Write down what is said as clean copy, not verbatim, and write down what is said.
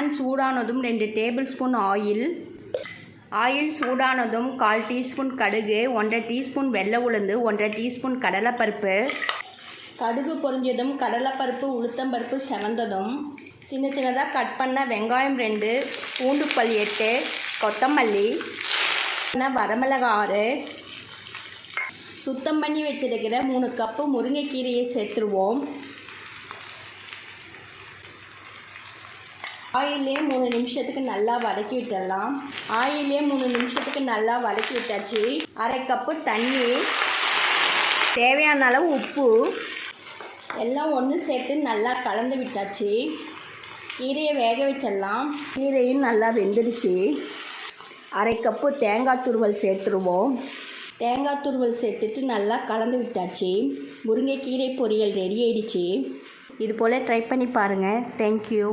Pan சூடானதும் 2 table spoon oil. Oil சூடானதும் 1/4 teaspoon கடுகு, 1/2 டீஸ்பூன் வெள்ளை உளுந்து, 1/2 டீஸ்பூன் கடலைப்பருப்பு. கடுகு பொரிஞ்சதும் கடலைப்பருப்பு உளுத்தம்பருப்பு செவந்ததும் சின்ன சின்னதாக கட் பண்ண வெங்காயம் 2, பூண்டு பல் 8, கொத்தமல்லி, வரமிளகாய் 6, சுத்தம் பண்ணி வச்சிருக்கிற 3 கப்பு முருங்கைக்கீரையை சேர்த்துருவோம். ஆயிலே 3 நிமிஷத்துக்கு நல்லா வதக்கி விட்டுடலாம். ஆயிலே 3 நிமிஷத்துக்கு நல்லா வதக்கி விட்டாச்சு. 1/2 கப்பு தண்ணி, தேவையான அளவு உப்பு எல்லாம் ஒன்று சேர்த்து நல்லா கலந்து விட்டாச்சு. கீரையை வேக வச்சிடலாம். கீரையும் நல்லா வெந்துடுச்சு. 1/2 கப்பு தேங்காய் துருவல் சேர்த்துருவோம். தேங்காய் துருவல் சேர்த்துட்டு நல்லா கலந்து விட்டாச்சு. முருங்கைக்கீரை பொரியல் ரெடி ஆயிடுச்சு. இது போல் ட்ரை பண்ணி பாருங்கள். தேங்க்யூ.